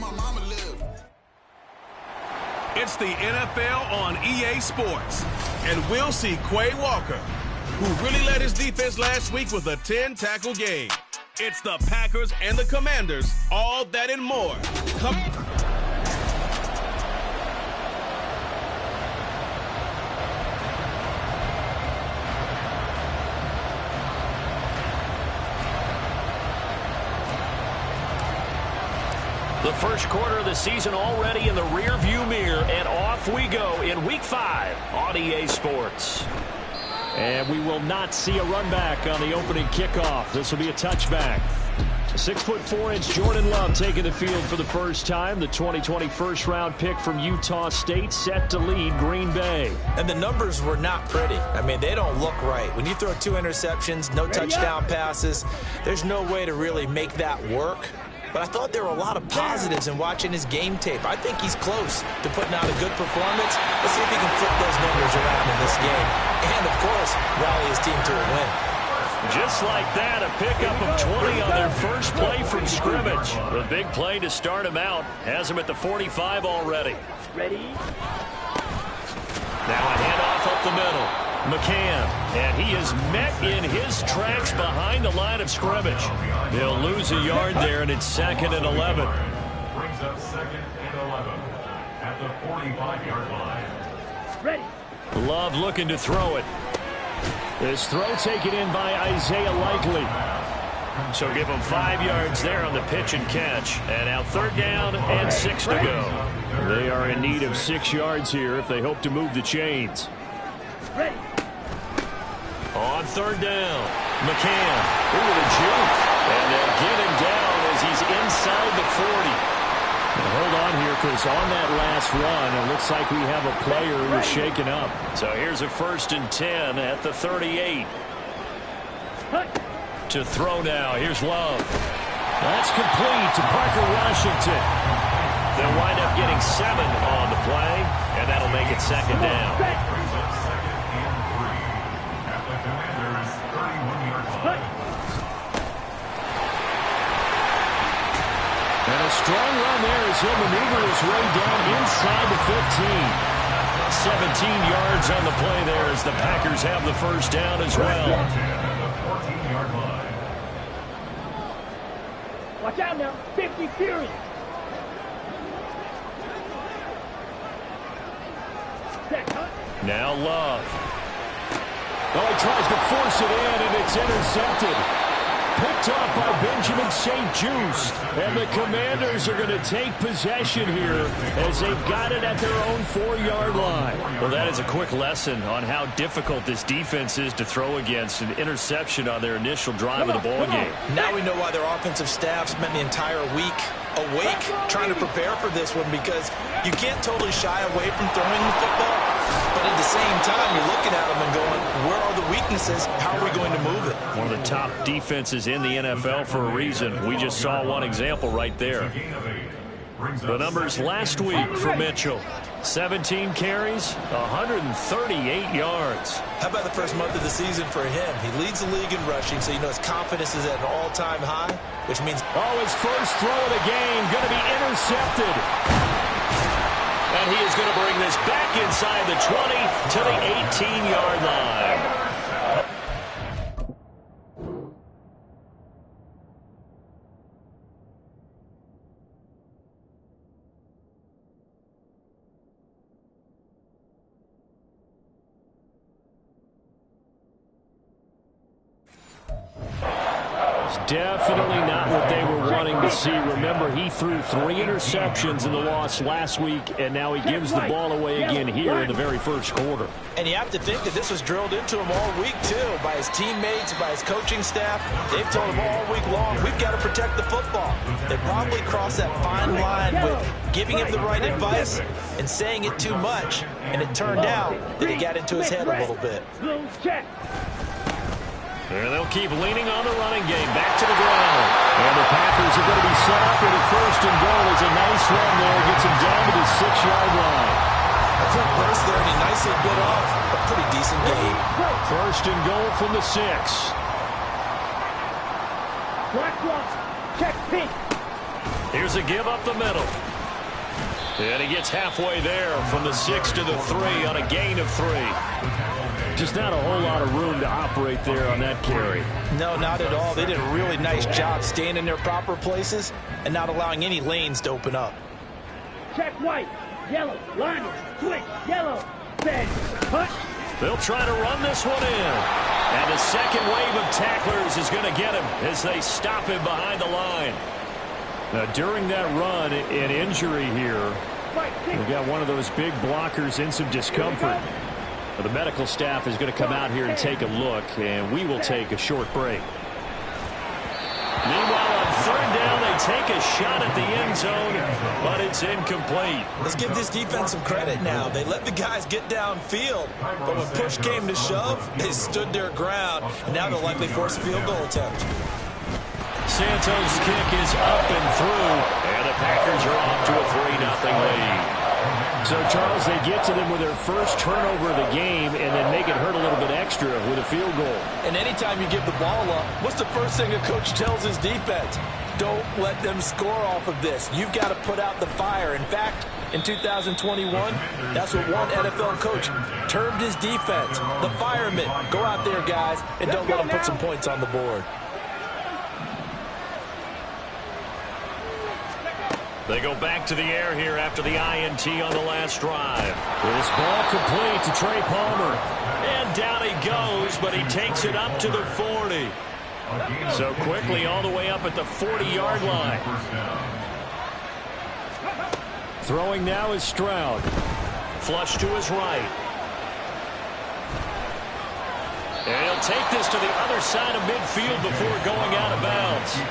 my mama lived. It's the NFL on EA Sports. And we'll see Quay Walker, who really led his defense last week with a 10-tackle game. It's the Packers and the Commanders, all that and more. The first quarter of the season already in the rearview mirror, and off we go in Week 5 on EA Sports. And we will not see a run back on the opening kickoff. This will be a touchback. 6'4" Jordan Love taking the field for the first time. The 2020 first-round pick from Utah State set to lead Green Bay. And the numbers were not pretty. I mean, they don't look right. When you throw 2 interceptions, no touchdown passes, there's no way to really make that work. But I thought there were a lot of positives in watching his game tape. I think he's close to putting out a good performance. Let's see if he can flip those numbers around in this game. And, of course, rally his team to a win. Just like that, a pickup of 20 on their first play from scrimmage. The big play to start him out has him at the 45 already. Ready? Now a handoff up the middle. McCann, and he is met in his tracks behind the line of scrimmage. He'll lose a yard there, and it's 2nd and 11. Brings up 2nd and 11 at the 45-yard line. Ready? Love looking to throw it. This throw taken in by Isaiah Likely. So give him 5 yards there on the pitch and catch. And now 3rd down and 6 to go. They are in need of 6 yards here if they hope to move the chains. Ready? On 3rd down, McCann over the juke, and they'll get him down as he's inside the 40. Now hold on here, because on that last run, it looks like we have a player who is shaken up. So here's a 1st and 10 at the 38. To throw now, here's Love. That's complete to Parker Washington. They'll wind up getting 7 on the play, and that'll make it 2nd down. And a strong run there as he'll maneuver his way down inside the 15. 17 yards on the play there as the Packers have the first down as well. Watch out now. 50 Fury. Now Love. Oh, he tries to force it in, and it's intercepted. Picked up by Benjamin St-Juste. And the Commanders are going to take possession here as they've got it at their own 4-yard line. Well, that is a quick lesson on how difficult this defense is to throw against. An interception on their initial drive of the ball game. Now we know why their offensive staff spent the entire week awake trying to prepare for this one, because you can't totally shy away from throwing the football, but at the same time you're looking at them and going, where are the weaknesses? How are we going to move it? One of the top defenses in the NFL for a reason. We just saw one example right there. The numbers last week for Mitchell: 17 carries, 138 yards. How about the first month of the season for him? He leads the league in rushing, so you know his confidence is at an all-time high, which means... Oh, his first throw of the game going to be intercepted. And he is going to bring this back inside the 20 to the 18-yard line. Definitely not what they were wanting to see. Remember, he threw 3 interceptions in the loss last week, and now he gives the ball away again here in the very first quarter. And you have to think that this was drilled into him all week, too, by his teammates, by his coaching staff. They've told him all week long, we've got to protect the football. They probably crossed that fine line with giving him the right advice and saying it too much, and it turned out that it got into his head a little bit. And they'll keep leaning on the running game. Back to the ground. And the Packers are going to be set up with a 1st and goal. It's a nice run there. Gets him down to the 6-yard line. A quick burst there, and he nicely bit off a pretty decent game. 1st and goal from the 6. Black block. Check pink. Here's a give up the middle. And he gets halfway there from the 6 to the 3 on a gain of 3. Just not a whole lot of room to operate there on that carry. No, not at all. They did a really nice job staying in their proper places and not allowing any lanes to open up. Check white. Yellow. Line it. Switch. Yellow. Red. Punch. They'll try to run this one in. And the second wave of tacklers is going to get him as they stop him behind the line. Now, during that run, an injury here. We've got one of those big blockers in some discomfort. The medical staff is going to come out here and take a look, and we will take a short break. Meanwhile, on third down, they take a shot at the end zone, but it's incomplete. Let's give this defense some credit now. They let the guys get downfield, but when push came to shove, they stood their ground, and now they'll likely force a field goal attempt. Santos' kick is up and through, and the Packers are off to a 3-0 lead. So, Charles, they get to them with their first turnover of the game and then make it hurt a little bit extra with a field goal. And anytime you give the ball up, what's the first thing a coach tells his defense? Don't let them score off of this. You've got to put out the fire. In fact, in 2021, that's what one NFL coach termed his defense. The firemen. Go out there, guys, and don't let them put some points on the board. They go back to the air here after the INT on the last drive. With his ball complete to Trey Palmer. And down he goes, but he takes it up to the 40. So quickly all the way up at the 40-yard line. Throwing now is Stroud. Flush to his right. And he'll take this to the other side of midfield before going out of bounds.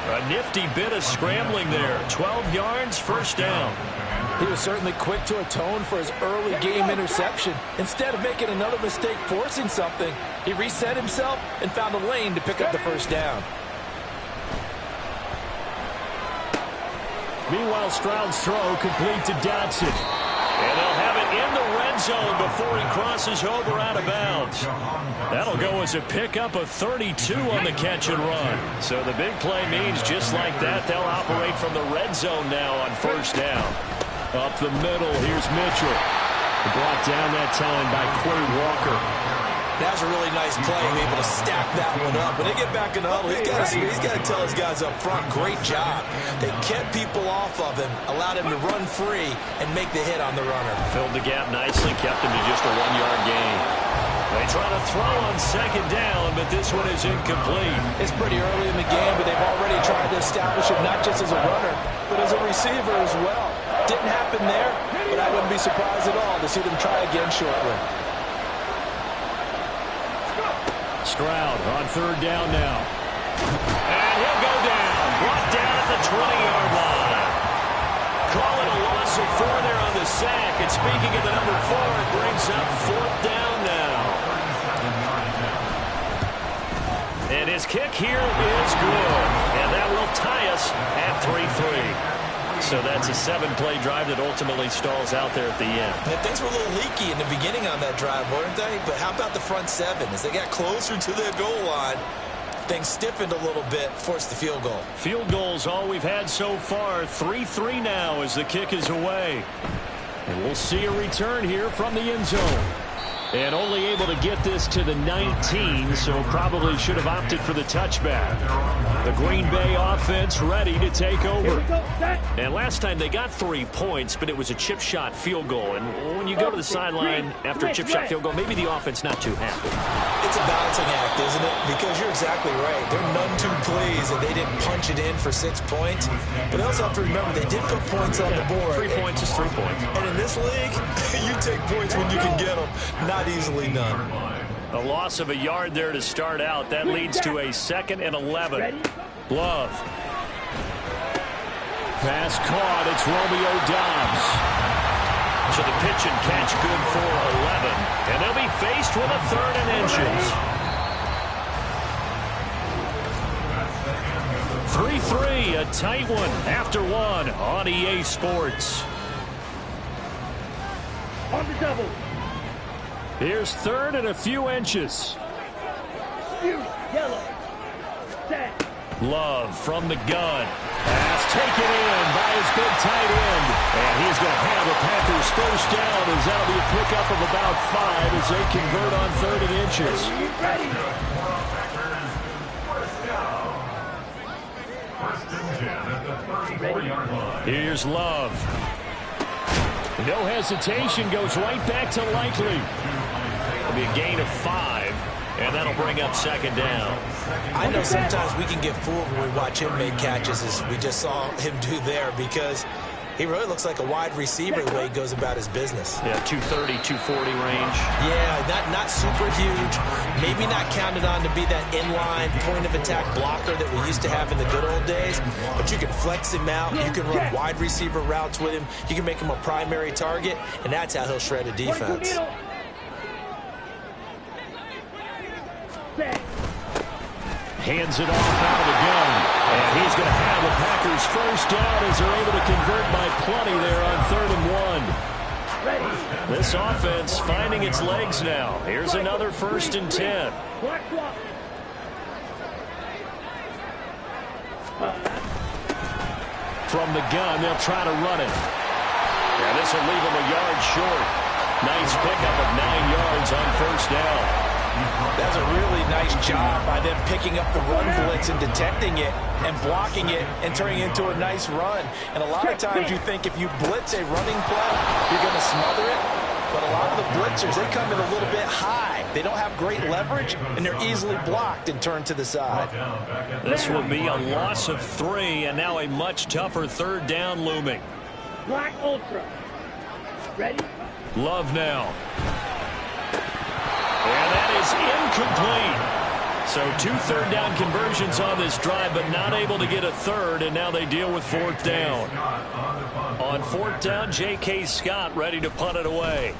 A nifty bit of scrambling there. 12 yards, first down. He was certainly quick to atone for his early game interception. Instead of making another mistake forcing something, he reset himself and found a lane to pick up the first down. Meanwhile, Stroud's throw complete to Dotson. And they'll have it in the red zone before he crosses over out of bounds. That'll go as a pickup of 32 on the catch and run. So the big play means just like that, they'll operate from the red zone now on first down. Up the middle, here's Mitchell. Brought down that time by Quay Walker. That was a really nice play, able to stack that one up. When they get back in the huddle, he's got to tell his guys up front, great job. They kept people off of him, allowed him to run free, and make the hit on the runner. Filled the gap nicely, kept him to just a 1-yard gain. They try to throw on second down, but this one is incomplete. It's pretty early in the game, but they've already tried to establish him not just as a runner, but as a receiver as well. Didn't happen there, but I wouldn't be surprised at all to see them try again shortly. Stroud on third down now. And he'll go down. Brought down at the 20-yard line. Call it a loss of 4 there on the sack. And speaking of the number 4, it brings up fourth down now. And his kick here is good. And that will tie us at 3-3. So that's a 7-play drive that ultimately stalls out there at the end. And things were a little leaky in the beginning on that drive, weren't they? But how about the front 7? As they got closer to their goal line, things stiffened a little bit, forced the field goal. Field goals all we've had so far. 3-3 now as the kick is away. And we'll see a return here from the end zone. And only able to get this to the 19, so probably should have opted for the touchback. The Green Bay offense ready to take over. And last time they got 3 points, but it was a chip shot field goal. And when you go to the sideline after a chip shot field goal, maybe the offense not too happy. It's a balancing act, isn't it? Because you're exactly right. They're none too pleased that they didn't punch it in for 6 points. But they also have to remember they did put points on the board. 3 points is 3 points. And in this league, you take points when you can get them. Not easily done. A loss of a yard there to start out. That leads to a 2nd and 11. Love. Pass caught. It's Romeo Doubs. So the pitch and catch good for 11. And they'll be faced with a 3rd and inches. 3-3, a tight one after one on EA Sports. On the double. Here's 3rd and a few inches. Yellow. Set. Love from the gun. That's taken in by his big tight end. And he's going to have a Packers first down as that'll be a pickup of about 5 as they convert on 3rd and inches. Here's Love. No hesitation, goes right back to Likely. It'll be a gain of 5, and that'll bring up 2nd down. I know sometimes we can get fooled when we watch him make catches, as we just saw him do there, because he really looks like a wide receiver the way he goes about his business. Yeah, 230, 240 range. Yeah, not super huge. Maybe not counted on to be that inline point-of-attack blocker that we used to have in the good old days. But you can flex him out. You can run wide receiver routes with him. You can make him a primary target, and that's how he'll shred a defense. Hands it off out of the gun. And he's going to have a Packers first down as they're able to convert by plenty there on 3rd and 1. This offense finding its legs now. Here's another 1st and 10. From the gun, they'll try to run it. And this will leave him a yard short. Nice pickup of 9 yards on 1st down. That's a really nice job by them picking up the run blitz and detecting it and blocking it and turning it into a nice run. And a lot of times you think if you blitz a running play, you're going to smother it. But a lot of the blitzers, they come in a little bit high. They don't have great leverage, and they're easily blocked and turned to the side. This will be a loss of 3, and now a much tougher 3rd down looming. Black Ultra. Ready? Love now. And that is incomplete. So 2 third down conversions on this drive, but not able to get a 3rd, and now they deal with 4th down. On 4th down, J.K. Scott ready to punt it away.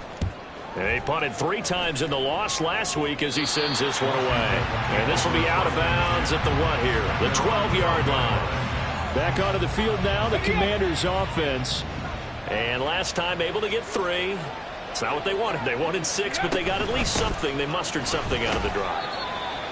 And he punted 3 times in the loss last week as he sends this one away. And this will be out of bounds at the what here? The 12-yard line. Back onto the field now, the Commanders' offense. And last time able to get 3. It's not what they wanted. They wanted 6, but they got at least something. They mustered something out of the drive.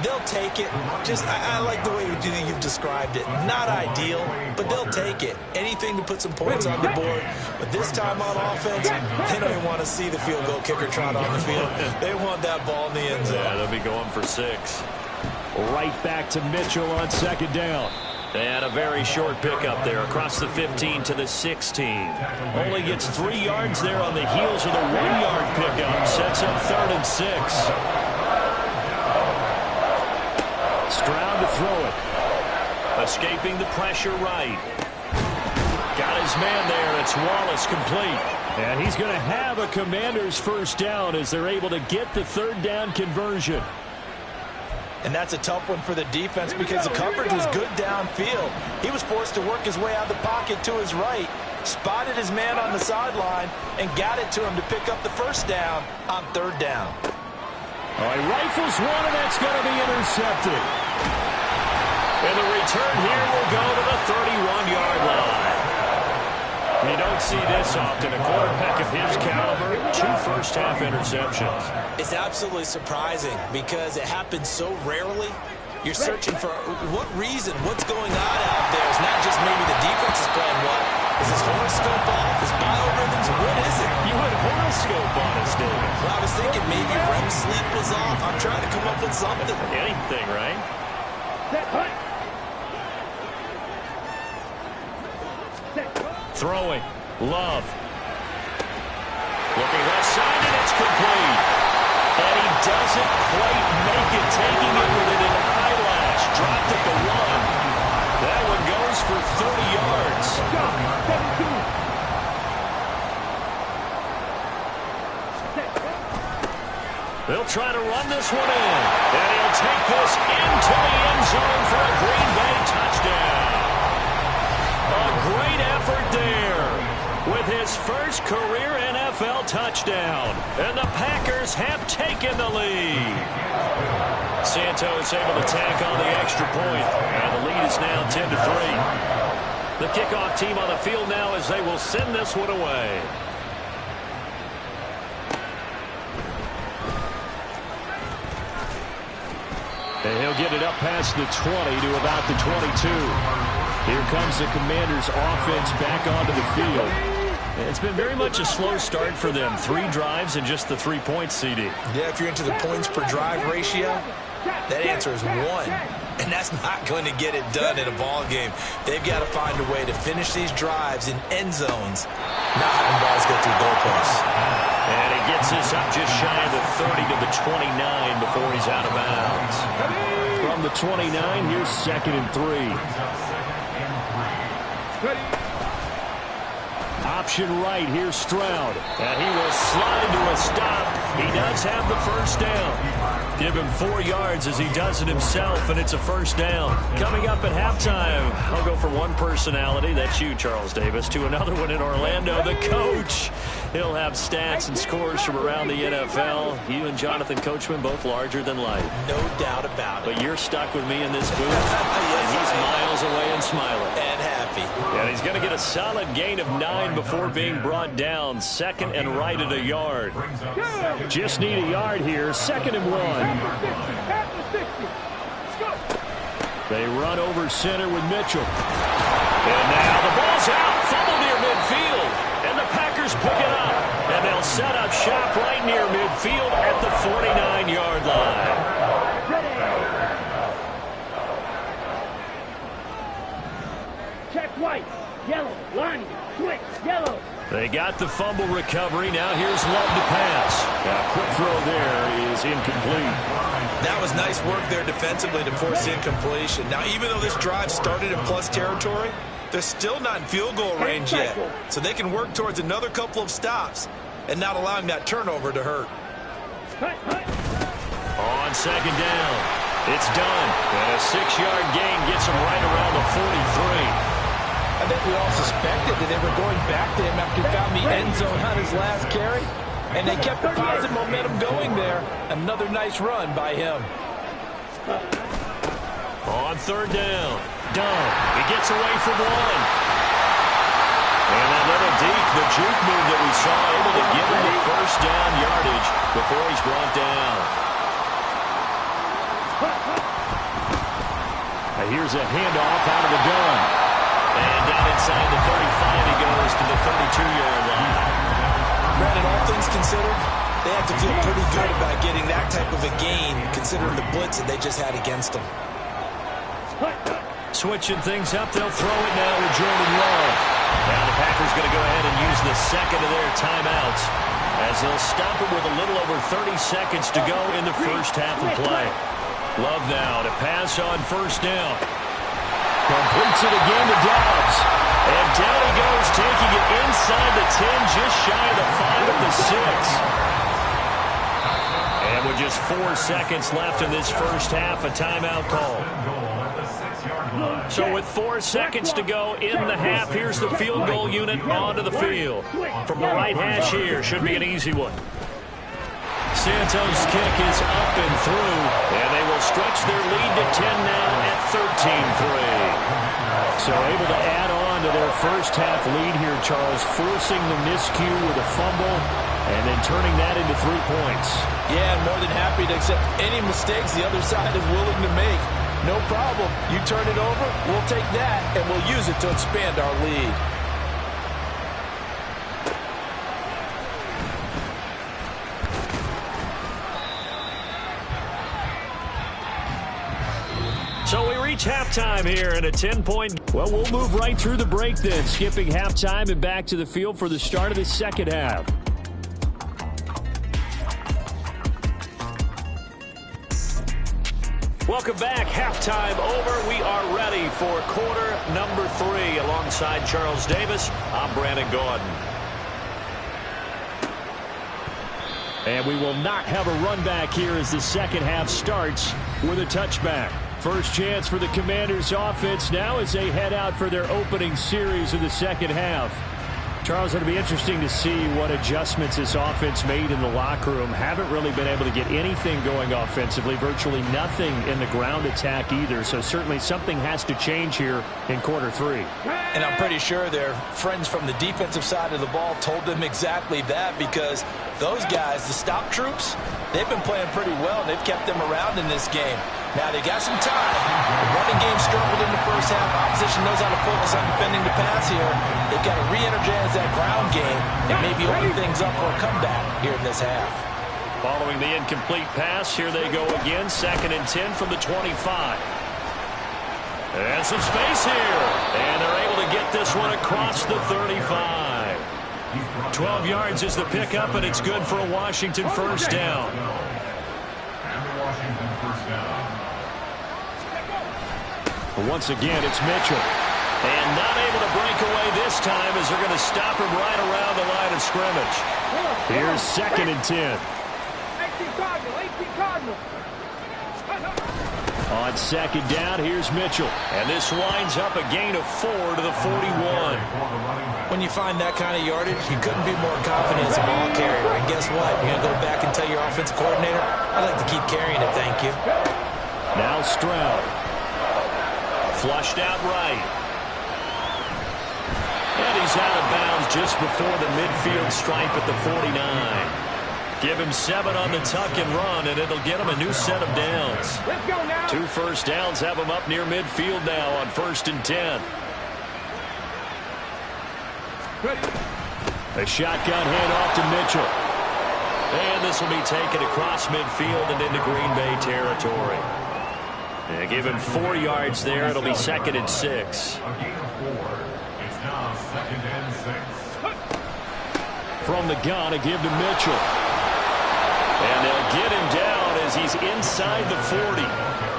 They'll take it. I like the way you've described it. Not ideal, but they'll take it. Anything to put some points on the board. But this time on offense, they don't even want to see the field goal kicker trot on the field. They want that ball in the end zone. Yeah, they'll be going for 6. Right back to Mitchell on 2nd down. And a very short pickup there across the 15 to the 16. Only gets 3 yards there on the heels of the 1-yard pickup. Sets up 3rd and 6. Stroud to throw it. Escaping the pressure right. Got his man there. It's Wallace complete. And he's going to have a Commanders first down as they're able to get the 3rd down conversion. And that's a tough one for the defense because the coverage was good downfield. He was forced to work his way out of the pocket to his right, spotted his man on the sideline, and got it to him to pick up the first down on 3rd down. All right, rifles one, and that's going to be intercepted. And the return here will go to the 31-yard line. You don't see this often. A quarterback of his caliber, 2 first-half interceptions. It's absolutely surprising because it happens so rarely. You're searching for what reason, what's going on out there. It's not just maybe the defense is playing well. Is his horoscope off? His biorhythms? What is it? You had horoscope on us, David. Well, I was thinking maybe REM sleep was off. I'm trying to come up with something. Anything, right? Throwing. Love. Looking left side, and it's complete. And he doesn't quite make it, taking it within an eyelash. Dropped at the 1. That one goes for 30 yards. They'll try to run this one in. And he'll take this into the end zone for a Green Bay touchdown. A great effort there with his first career NFL touchdown. And the Packers have taken the lead. Santos able to tack on the extra point. And the lead is now 10-3. The kickoff team on the field now as they will send this one away. And he'll get it up past the 20 to about the 22. Here comes the Commanders' offense back onto the field. It's been very much a slow start for them. 3 drives and just the 3 points, CD. Yeah, if you're into the points per drive ratio, that answer is 1. And that's not going to get it done in a ball game. They've got to find a way to finish these drives in end zones, not having balls go through goalposts. And he gets this up just shy of the 30 to the 29 before he's out of bounds. From the 29, here's 2nd and 3. Option right, here's Stroud. And he will slide into a stop. He does have the first down. Give him 4 yards as he does it himself, and it's a first down. Coming up at halftime, I'll go from one personality, that's you, Charles Davis, to another one in Orlando, the coach. He'll have stats and scores from around the NFL. You and Jonathan Coachman, both larger than life. No doubt about it. But you're stuck with me in this booth, and he's miles away and smiling. And happy. And he's going to get a solid gain of 9 before being brought down. 2nd and right at a yard. Just need a yard here. 2nd and 1. They run over center with Mitchell. And now the ball's out. Fumble near midfield. And the Packers pick it up. And they'll set up shop right near midfield at the 49-yard line. Check white. Yellow. Line. Switch. Yellow. They got the fumble recovery. Now here's Love to pass. A quick throw there is incomplete. That was nice work there defensively to force incompletion. Now, even though this drive started in plus territory, they're still not in field goal range yet. So they can work towards another couple of stops and not allowing that turnover to hurt. On 2nd down, it's done. And a 6-yard gain gets them right around the 43. I think we all suspected that they were going back to him after he found the end zone on his last carry. And they kept the positive momentum going there. Another nice run by him. On 3rd down, Dunn. He gets away from 1. And that little deke, the juke move that we saw, able to give him the first down yardage before he's brought down. Now here's a handoff out of the gun. And down inside the 35, he goes to the 32-yard line. Brandon, all things considered, they have to feel pretty good about getting that type of a gain, considering the blitz that they just had against them. Switching things up, they'll throw it now with Jordan Love. Now the Packers going to go ahead and use the 2nd of their timeouts as they'll stop it with a little over 30 seconds to go in the first half of play. Love now to pass on 1st down. Completes it again to Dobbs. And down he goes, taking it inside the 10, just shy of the 5 at the 6. And with just 4 seconds left in this first half, a timeout call. So with 4 seconds to go in the half, here's the field goal unit onto the field. From the right hash here, should be an easy one. Santos' kick is up and through, and they will stretch their lead to 10 now at 13-3. So able to add on to their first half lead here, Charles, forcing the miscue with a fumble and then turning that into 3 points. Yeah, more than happy to accept any mistakes the other side is willing to make. No problem. You turn it over, we'll take that, and we'll use it to expand our lead. So we reach halftime here in a 10-point. Well, we'll move right through the break then, skipping halftime and back to the field for the start of the second half. Welcome back. Halftime over. We are ready for quarter number 3. Alongside Charles Davis, I'm Brandon Gordon. And we will not have a run back here as the second half starts with a touchback. First chance for the Commanders offense now as they head out for their opening series of the second half. Charles, it'll be interesting to see what adjustments this offense made in the locker room. Haven't really been able to get anything going offensively, virtually nothing in the ground attack either. So certainly something has to change here in quarter 3. And I'm pretty sure their friends from the defensive side of the ball told them exactly that, because those guys, the stop troops, they've been playing pretty well. They've kept them around in this game. Now they got some time. The running game struggled in the first half. Opposition knows how to focus on defending the pass here. They've got to re-energize that ground game and maybe open things up for a comeback here in this half. Following the incomplete pass, here they go again. 2nd and 10 from the 25. And some space here. And they're able to get this one across the 35. 12 yards is the pickup, and it's good for a Washington first down. And the Washington first down. Once again, it's Mitchell. And not able to break away this time as they're going to stop him right around the line of scrimmage. Here's 2nd and 10. 18 Cardinal. On 2nd down, here's Mitchell. And this winds up a gain of 4 to the 41. When you find that kind of yardage, you couldn't be more confident as a ball carrier. And guess what? You're going to go back and tell your offensive coordinator, I'd like to keep carrying it, thank you. Now Stroud. Flushed out right. And he's out of bounds just before the midfield stripe at the 49. Give him 7 on the tuck and run, and it'll get him a new set of downs. Let's go now. 2 first downs have him up near midfield now on 1st and 10. A shotgun handoff to Mitchell. And this will be taken across midfield and into Green Bay territory. And give him 4 yards there. It'll be 2nd and 6. A gain of 4. It's now 2nd and 6. From the gun, a give to Mitchell. And they'll get him down as he's inside the 40.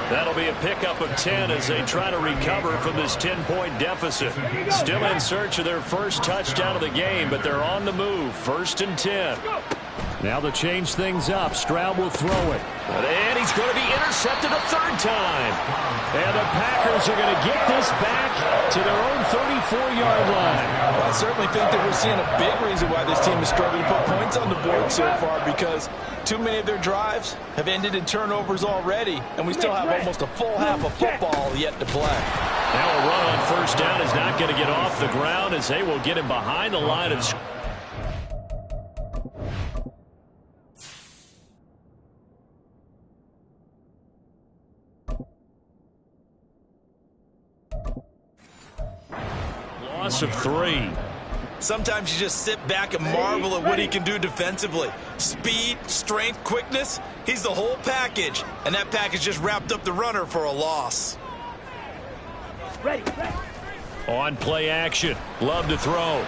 That'll be a pickup of 10 as they try to recover from this 10-point deficit. Still in search of their first touchdown of the game, but they're on the move. 1st and 10. Now to change things up, Stroud will throw it. And he's going to be intercepted a 3rd time. And the Packers are going to get this back to their own 34-yard line. Well, I certainly think that we're seeing a big reason why this team is struggling to put points on the board so far, because too many of their drives have ended in turnovers already, and we still have almost a full half of football yet to play. Now a run on 1st down is not going to get off the ground as they will get him behind the line of scrimmage. Loss of 3. Sometimes you just sit back and marvel at what he can do defensively. Speed, strength, quickness, he's the whole package. And that package just wrapped up the runner for a loss. Ready. On play action. Love to throw.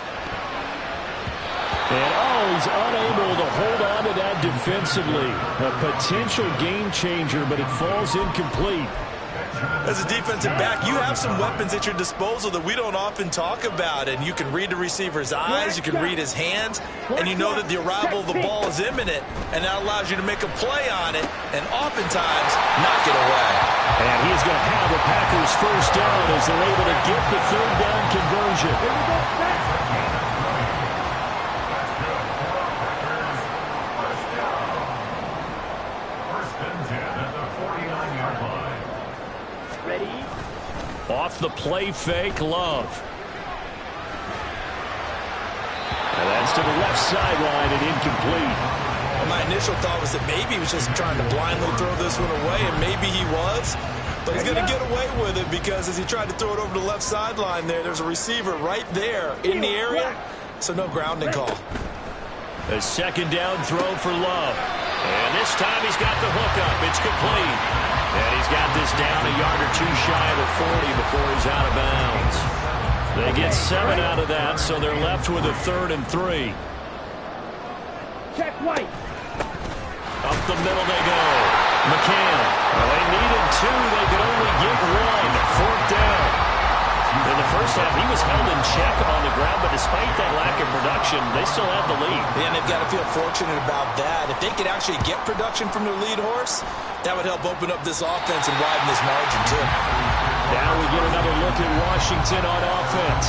And he's unable to hold on to that defensively. A potential game changer, but it falls incomplete. As a defensive back, you have some weapons at your disposal that we don't often talk about, and you can read the receiver's eyes, you can read his hands, and you know that the arrival of the ball is imminent, and that allows you to make a play on it, and oftentimes knock it away. And he's going to have the Packers first down as they're able to get the 3rd down conversion. Off the play fake, Love. And that's to the left sideline and incomplete. Well, my initial thought was that maybe he was just trying to blindly throw this one away, and maybe he was. But he's going to get away with it because as he tried to throw it over the left sideline there's a receiver right there in the area, so no grounding call. A 2nd down throw for Love. And this time he's got the hook up. It's complete. And he's got this down a yard or 2 shy of the 40 before he's out of bounds. They get 7 out of that, so they're left with a 3rd and 3. Check White. Up the middle they go. McCann. Well, they needed 2. They could only get 1. 4th down. In the first half, he was held in check on the ground, but despite that lack of production, they still have the lead. And they've got to feel fortunate about that. If they could actually get production from their lead horse, that would help open up this offense and widen this margin, too. Now we get another look at Washington on offense.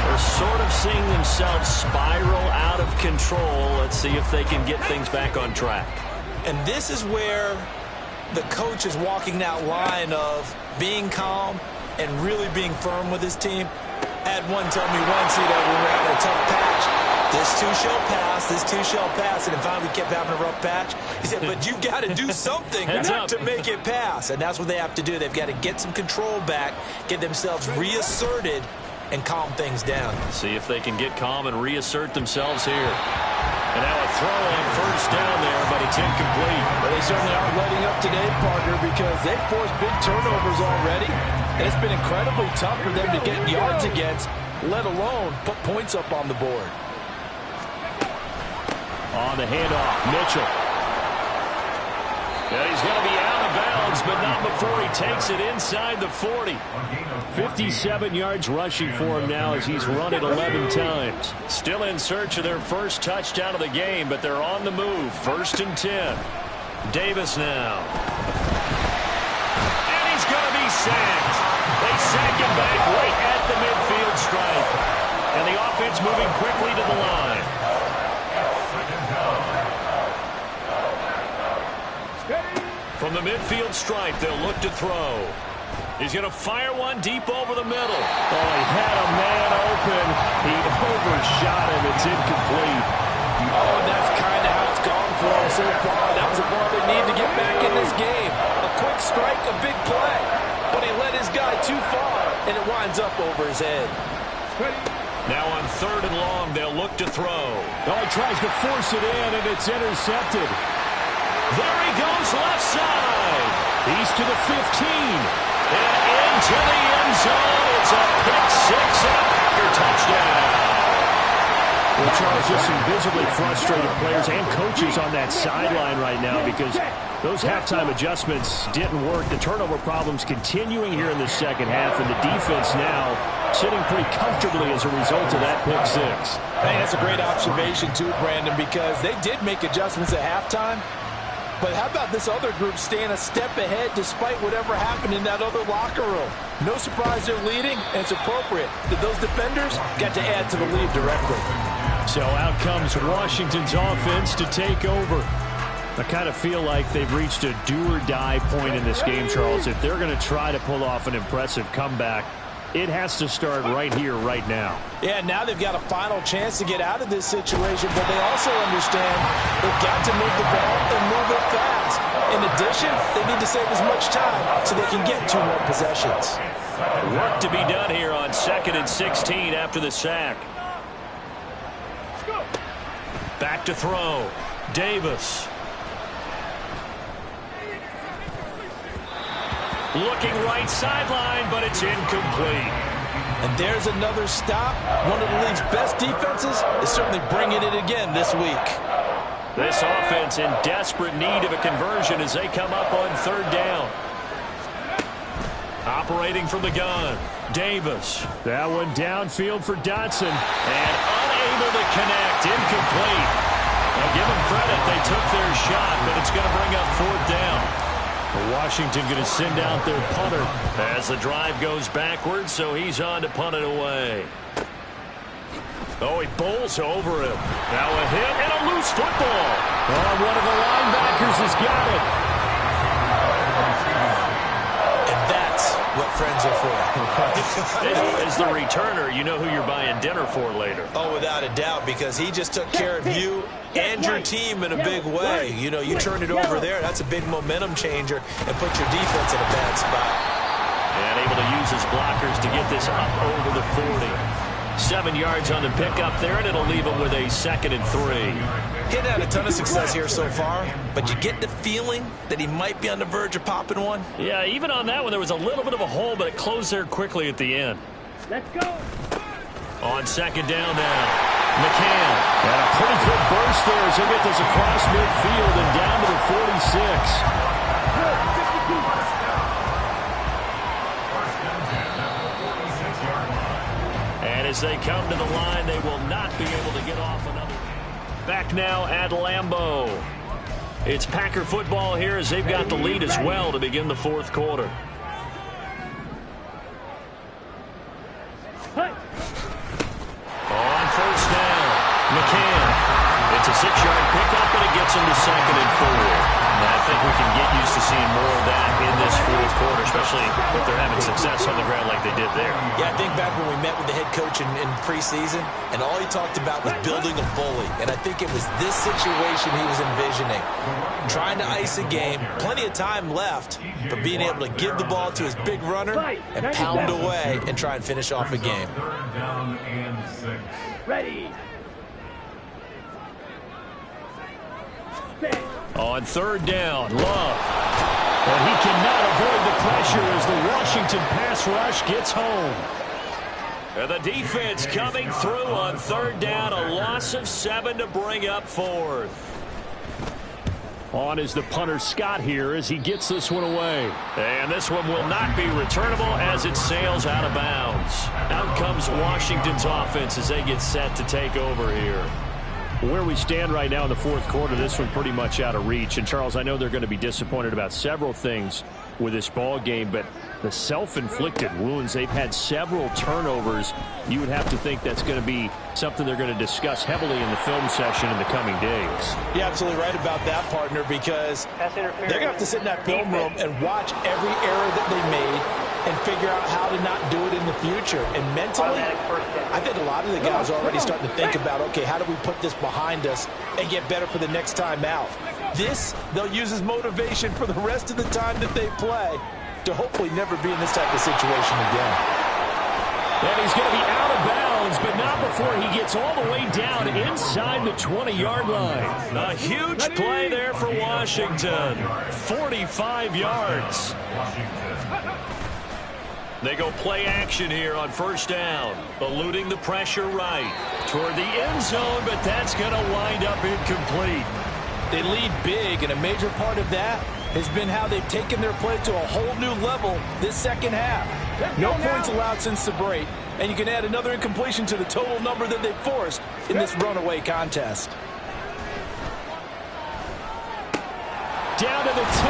They're sort of seeing themselves spiral out of control. Let's see if they can get things back on track. And this is where the coach is walking that line of being calm and really being firm with his team. I had one tell me once, when we're having a tough patch, this This too shall pass. This too shall pass. And finally kept having a rough patch. He said, but you've got to do something to make it pass. And that's what they have to do. They've got to get some control back, get themselves reasserted, and calm things down. See if they can get calm and reassert themselves here. And now a throw on first down there, but it's incomplete. Well, they certainly aren't letting up today, partner, because they've forced big turnovers already. And it's been incredibly tough for them to get yards against, let alone put points up on the board. On the handoff, Mitchell. And he's going to be out of bounds, but not before he takes it inside the 40. 57 yards rushing for him now as he's run it 11 times. Still in search of their first touchdown of the game, but they're on the move. 1st and 10. Davis now. And he's going to be sacked. They sack him back right at the midfield stripe. And the offense moving quickly to the line. From the midfield stripe, they'll look to throw. He's going to fire one deep over the middle. Oh, he had a man open. He overshot him. It's incomplete. Oh, and that's kind of how it's gone for him so far. That was a ball they need to get back in this game. A quick strike, a big play. But he led his guy too far, and it winds up over his head. Now on 3rd and long, they'll look to throw. Oh, he tries to force it in, and it's intercepted. There he goes left side. He's to the 15. And into the end zone. It's a pick-6 and a Packer touchdown. Well, Charles, just some visibly frustrated players and coaches on that sideline right now because those halftime adjustments didn't work. The turnover problems continuing here in the second half, and the defense now sitting pretty comfortably as a result of that pick-6. Hey, that's a great observation, too, Brandon, because they did make adjustments at halftime. But how about this other group staying a step ahead despite whatever happened in that other locker room? No surprise they're leading, and it's appropriate that those defenders got to add to the lead directly. So out comes Washington's offense to take over. I kind of feel like they've reached a do-or-die point in this game, Charles. If they're going to try to pull off an impressive comeback, it has to start right here, right now. Yeah, now they've got a final chance to get out of this situation, but they also understand they've got to move the ball and move it fast. In addition, they need to save as much time so they can get 2 more possessions. Work to be done here on 2nd and 16 after the sack. Back to throw. Davis. Looking right sideline, but it's incomplete. And there's another stop. One of the league's best defenses is certainly bringing it again this week. This offense in desperate need of a conversion as they come up on 3rd down. Operating from the gun, Davis. That one downfield for Dotson. And unable to connect, incomplete. Now give them credit, they took their shot, but it's going to bring up 4th down. Washington going to send out their punter. As the drive goes backwards, so he's on to punt it away. Oh, he bowls over him. Now a hit and a loose football. Oh, one of the linebackers has got it. And that's what friends are for. As the returner, you know who you're buying dinner for later. Oh, without a doubt, because he just took care of you and your team in a big way. You know, you turn it over there, that's a big momentum changer, and put your defense in a bad spot. And able to use his blockers to get this up over the 40. 7 yards on the pickup there, and it'll leave him with a 2nd and 3. He's had a ton of success here so far, but you get the feeling that he might be on the verge of popping one. Yeah, even on that one, there was a little bit of a hole, but it closed there quickly at the end. Let's go. On 2nd down now. McCann. And a pretty good burst there as he gets this across midfield and down to the 46. And as they come to the line, they will not be able to get off another. Back now at Lambeau. It's Packer football here as they've got the lead as well to begin the 4th quarter. On 1st down, McCann. It's a 6-yard pickup, and it gets him to 2nd and 4. And I think we can get used to seeing more of that in this fourth quarter, especially if they're having success on the ground like they did there. Yeah, I think back when we met with the head coach in preseason, and all he talked about was building a bully. And I think it was this situation he was envisioning. Trying to ice a game, plenty of time left, but being able to give the ball to his big runner and pound away and try and finish off a game. Third down and 6. Ready. Set. On 3rd down, Love. And he cannot avoid the pressure as the Washington pass rush gets home. And the defense coming through on 3rd down, a loss of 7 to bring up 4th. On is the punter Scott here as he gets this one away. And this one will not be returnable as it sails out of bounds. Out comes Washington's offense as they get set to take over here. Where we stand right now in the fourth quarter, this one pretty much out of reach. And, Charles, I know they're going to be disappointed about several things with this ball game, but the self-inflicted wounds, they've had several turnovers. You would have to think that's going to be something they're going to discuss heavily in the film session in the coming days. You're absolutely right about that, partner, because they're going to have to sit in that film room and watch every error that they made and figure out how to not do it in the future. And mentally, I think a lot of the guys are already starting to think about, okay, how do we put this behind us and get better for the next time out? This, they'll use as motivation for the rest of the time that they play to hopefully never be in this type of situation again. And he's going to be out of bounds, but not before he gets all the way down inside the 20-yard line. A huge play there for Washington. 45 yards. They go play action here on 1st down, eluding the pressure right toward the end zone, but that's going to wind up incomplete. They lead big, and a major part of that has been how they've taken their play to a whole new level this second half. No points allowed since the break, and you can add another incompletion to the total number that they've forced in this runaway contest. Down to the 10,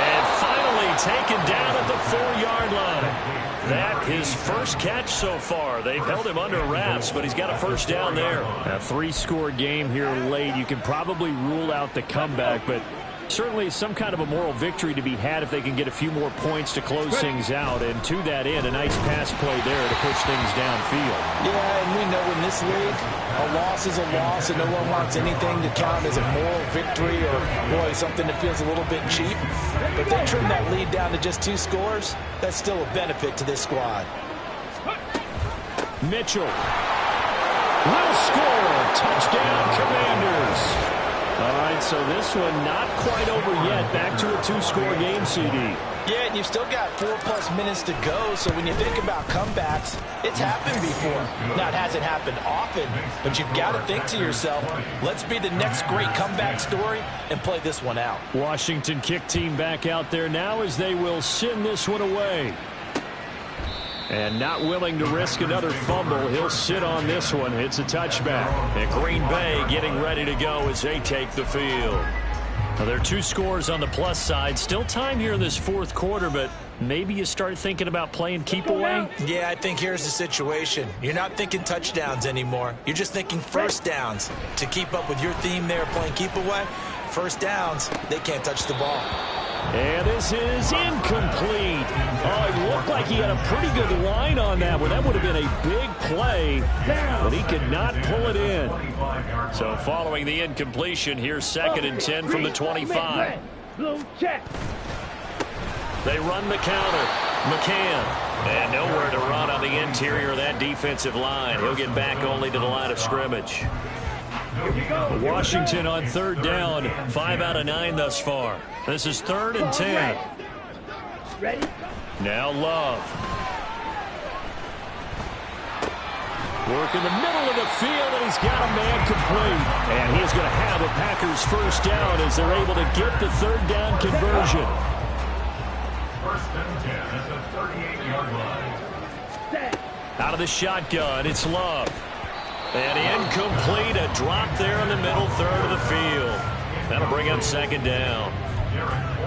and finally taken down at the 4-yard line. That his first catch so far. They've held him under wraps, but he's got a 1st down there. A 3-score game here late. You can probably rule out the comeback, but certainly some kind of a moral victory to be had if they can get a few more points to close things out. And to that end, a nice pass play there to push things downfield. Yeah, and we know in this league, a loss is a loss, and no one wants anything to count as a moral victory or, boy, something that feels a little bit cheap. But they trim that lead down to just 2 scores. That's still a benefit to this squad. Mitchell will score. Touchdown, Commanders. All right, so this one not quite over yet. Back to a 2-score game, CD. Yeah, and you've still got 4+ minutes to go, so when you think about comebacks, it's happened before. Now, it hasn't happened often, but you've got to think to yourself, let's be the next great comeback story and play this one out. Washington kick team back out there now as they will send this one away. And not willing to risk another fumble, he'll sit on this one. It's a touchback. And Green Bay getting ready to go as they take the field. Now, there are 2 scores on the plus side. Still time here in this fourth quarter, but maybe you start thinking about playing keep away? Yeah, I think here's the situation. You're not thinking touchdowns anymore. You're just thinking 1st downs. To keep up with your theme there playing keep away, 1st downs, they can't touch the ball. And this is incomplete. Oh, it looked like he had a pretty good line on that one. That would have been a big play, but he could not pull it in. So following the incompletion, here's 2nd and 10 from the 25. They run the counter. McCann. And nowhere to run on the interior of that defensive line. He'll get back only to the line of scrimmage. Washington on 3rd down. 5 out of 9 thus far. This is 3rd and 10. Ready? Now Love. Work in the middle of the field, and he's got a man complete. And he is going to have a Packers 1st down as they're able to get the 3rd down conversion. 1st and 10 at the 38-yard line. Out of the shotgun, it's Love. And incomplete, a drop there in the middle 3rd of the field. That'll bring up 2nd down.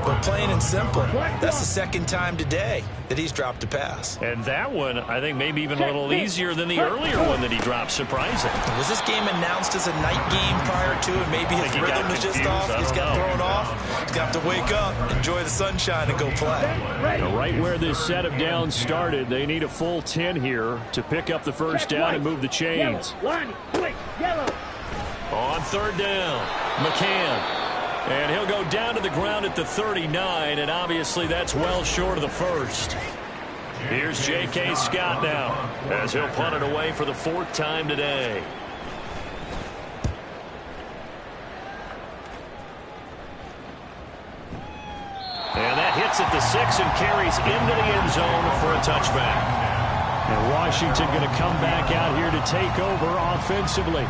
But plain and simple, that's the second time today that he's dropped a pass. And that one, I think, maybe even a little easier than the earlier one that he dropped. Surprising. Was this game announced as a night game prior to it? Maybe his rhythm was just off. He's got thrown off. He's got to wake up, enjoy the sunshine, and go play. Now, right where this set of downs started, they need a full 10 here to pick up the first down and move the chains. On third down, McCann. And he'll go down to the ground at the 39, and obviously that's well short of the first. Here's J.K. Scott now, as he'll punt it away for the fourth time today. And that hits at the 6 and carries into the end zone for a touchback. And Washington going to come back out here to take over offensively.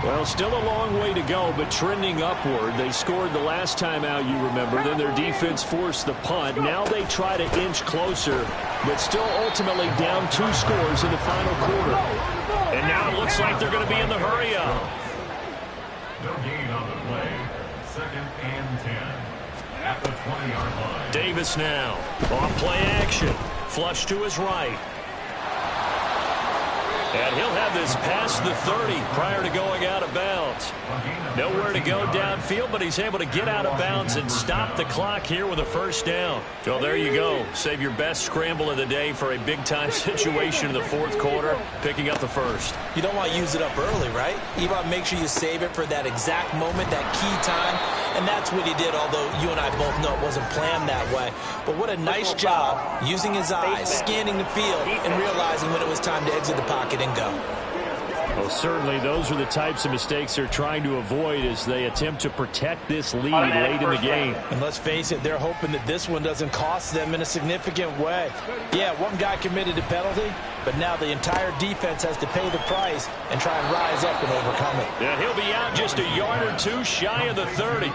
Well, still a long way to go, but trending upward. They scored the last time out, you remember. Then their defense forced the punt. Now they try to inch closer, but still ultimately down 2 scores in the final quarter. And now it looks like they're going to be in the hurry-up. No gain on the play. 2nd and 10 at the 20-yard line. Davis now. Off play action. Flush to his right. And he'll have this past the 30 prior to going out of bounds. Nowhere to go downfield, but he's able to get out of bounds and stop the clock here with a first down. So there you go. Save your best scramble of the day for a big-time situation in the fourth quarter, picking up the first. You don't want to use it up early, right? You want to make sure you save it for that exact moment, that key time. And that's what he did, although you and I both know it wasn't planned that way. But what a nice job using his eyes, scanning the field, and realizing when it was time to exit the pocket and go. Well, certainly those are the types of mistakes they're trying to avoid as they attempt to protect this lead late in the game. And let's face it, they're hoping that this one doesn't cost them in a significant way. Yeah, one guy committed a penalty, but now the entire defense has to pay the price and try and rise up and overcome it. And he'll be out just a yard or two shy of the 30.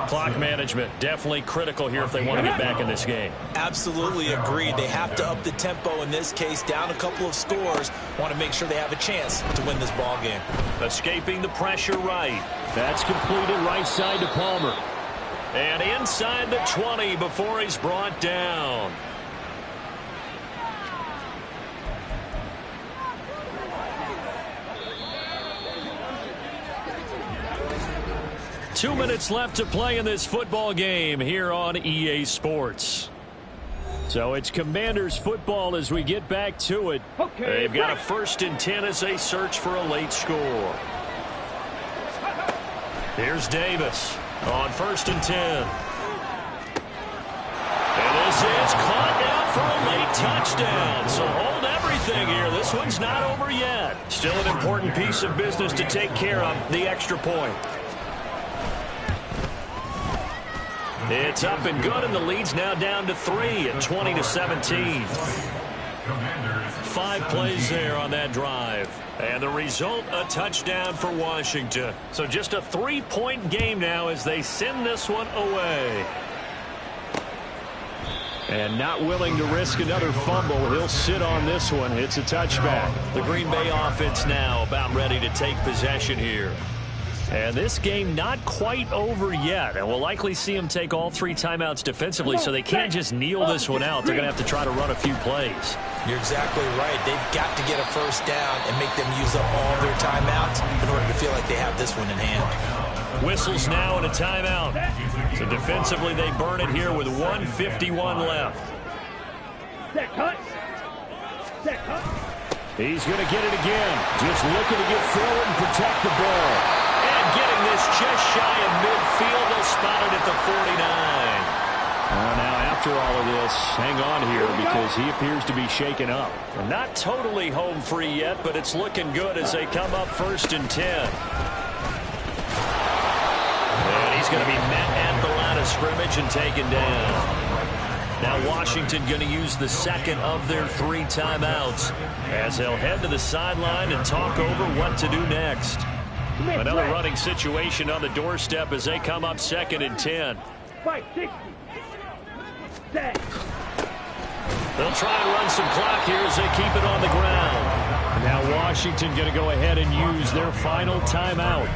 Clock management definitely critical here if they want to get back in this game. Absolutely agreed. They have to up the tempo in this case, down a couple of scores. Want to make sure they have a chance to win this ball game. Escaping the pressure right. That's completed right side to Palmer. And inside the 20 before he's brought down. Two minutes left to play in this football game here on EA Sports. So it's Commanders football as we get back to it. They've got a 1st and 10 as they search for a late score. Here's Davis on 1st and 10. And this is caught down for a late touchdown. So hold everything here. This one's not over yet. Still an important piece of business to take care of, the extra point. It's up and good, and the lead's now down to 3 at 20-17. 5 plays there on that drive. And the result, a touchdown for Washington. So just a 3-point game now as they send this one away. And not willing to risk another fumble. He'll sit on this one. It's a touchback. The Green Bay offense now about ready to take possession here. And this game not quite over yet. And we'll likely see them take all 3 timeouts defensively, so they can't just kneel this one out. They're going to have to try to run a few plays. You're exactly right. They've got to get a first down and make them use up all their timeouts in order to feel like they have this one in hand. Whistles now and a timeout. So defensively, they burn it here with 1:51 left. He's going to get it again. Just looking to get forward and protect the ball. Getting this just shy of midfield. They'll spot it at the 49. Now, after all of this, hang on here because he appears to be shaken up. Not totally home free yet, but it's looking good as they come up 1st and 10. And he's going to be met at the line of scrimmage and taken down. Now Washington going to use the 2nd of their 3 timeouts as they'll head to the sideline and talk over what to do next. Another running situation on the doorstep as they come up 2nd and 10. They'll try and run some clock here as they keep it on the ground. Now Washington going to go ahead and use their final timeout.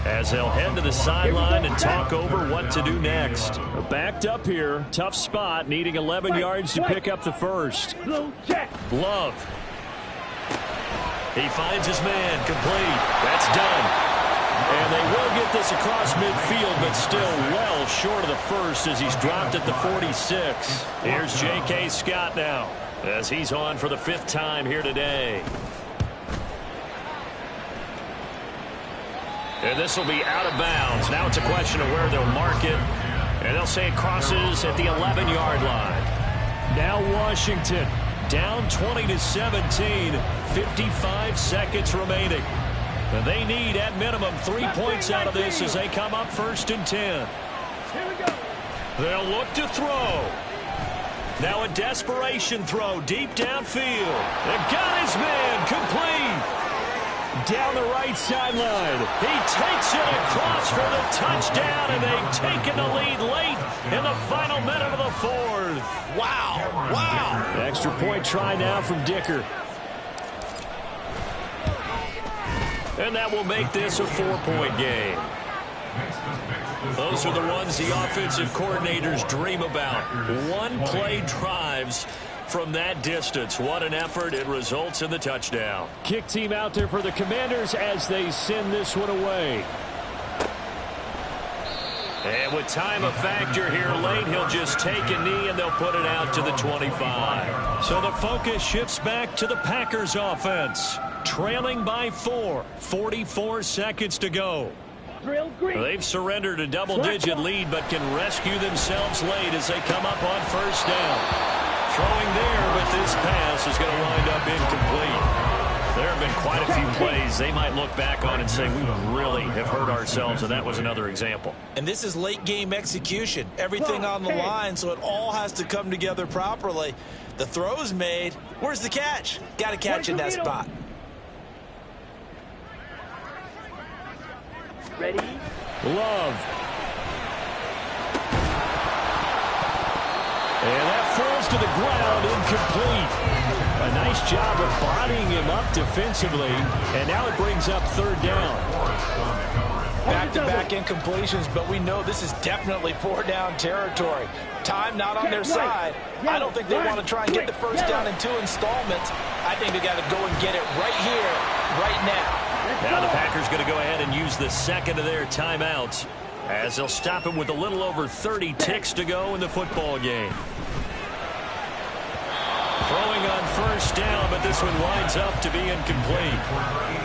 as they'll head to the sideline and talk over what to do next. Backed up here. Tough spot, needing 11 yards to pick up the first. Love. He finds his man, complete. That's done. And they will get this across midfield, but still well short of the first as he's dropped at the 46. Here's J.K. Scott now as he's on for the 5th time here today. And this will be out of bounds. Now it's a question of where they'll mark it. And they'll say it crosses at the 11-yard line. Now Washington down 20-17. 55 seconds remaining. And they need, at minimum, 3 points out of this as they come up 1st and 10. Here we go. They'll look to throw. Now a desperation throw deep downfield. And got his man complete. Down the right sideline. He takes it across for the touchdown, and they've taken the lead late in the final minute of the 4th. Wow. Wow. Extra point try now from Dicker. And that will make this a 4-point game. Those are the ones the offensive coordinators dream about. One-play drives from that distance. What an effort. It results in the touchdown. Kick team out there for the Commanders as they send this one away. And with time a factor here late, he'll just take a knee and they'll put it out to the 25. So the focus shifts back to the Packers offense. Trailing by 4. 44 seconds to go. They've surrendered a double-digit lead but can rescue themselves late as they come up on 1st down. Throwing there, but this pass is going to wind up incomplete. There have been quite a few plays they might look back on and say, we really have hurt ourselves, and that was another example. And this is late-game execution. Everything on the line, so it all has to come together properly. The throw's made. Where's the catch? Got to catch in that spot. Ready? Love. And that falls to the ground, incomplete. A nice job of bodying him up defensively, and now it brings up 3rd down. Back-to-back incompletions, but we know this is definitely 4-down territory. Time not on their side. I don't think they want to try and get the 1st down in 2 installments. I think they got to go and get it right here, right now. Now the Packers going to go ahead and use the 2nd of their timeouts as they'll stop him with a little over 30 ticks to go in the football game. Throwing on 1st down, but this one winds up to be incomplete.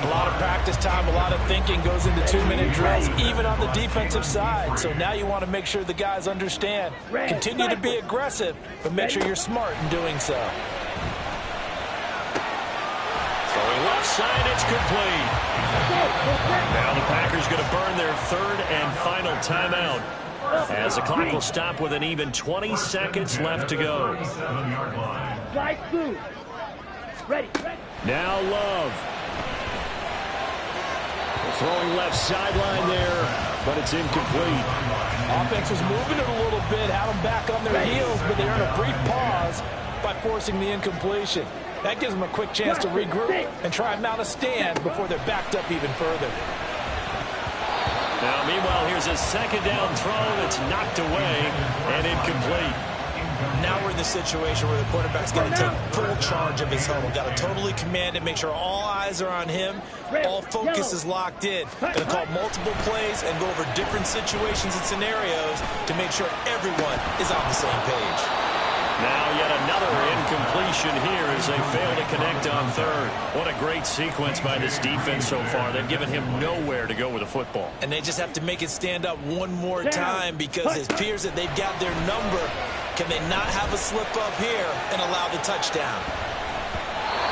A lot of practice time, a lot of thinking goes into 2-minute drills, even on the defensive side. So now you want to make sure the guys understand. Continue to be aggressive, but make sure you're smart in doing so. Throwing left side, it's complete. Now the Packers going to burn their 3rd and final timeout as the clock will stop with an even 20 seconds left to go. Slide through. Ready. Now Love. Throwing left sideline there, but it's incomplete. Offense was moving it a little bit, had them back on their heels, but they're in a brief pause by forcing the incompletion. That gives them a quick chance to regroup and try and mount a stand before they're backed up even further. Now, meanwhile, here's a 2nd down throw that's knocked away and incomplete. Now we're in the situation where the quarterback's got to take full charge of his huddle. Got to totally command it, make sure all eyes are on him. All focus is locked in. Going to call multiple plays and go over different situations and scenarios to make sure everyone is on the same page. Now yet another incompletion here as they fail to connect on 3rd. What a great sequence by this defense so far. They've given him nowhere to go with the football. And they just have to make it stand up one more time because it appears that they've got their number. Can they not have a slip up here and allow the touchdown?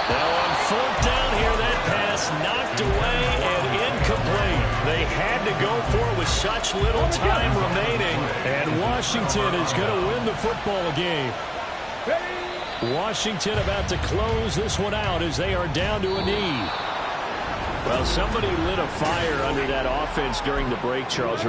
Now on 4th down here, that pass knocked away and incomplete. They had to go for it with such little time remaining. And Washington is going to win the football game. Washington about to close this one out as they are down to a knee. Well, somebody lit a fire under that offense during the break, Charles.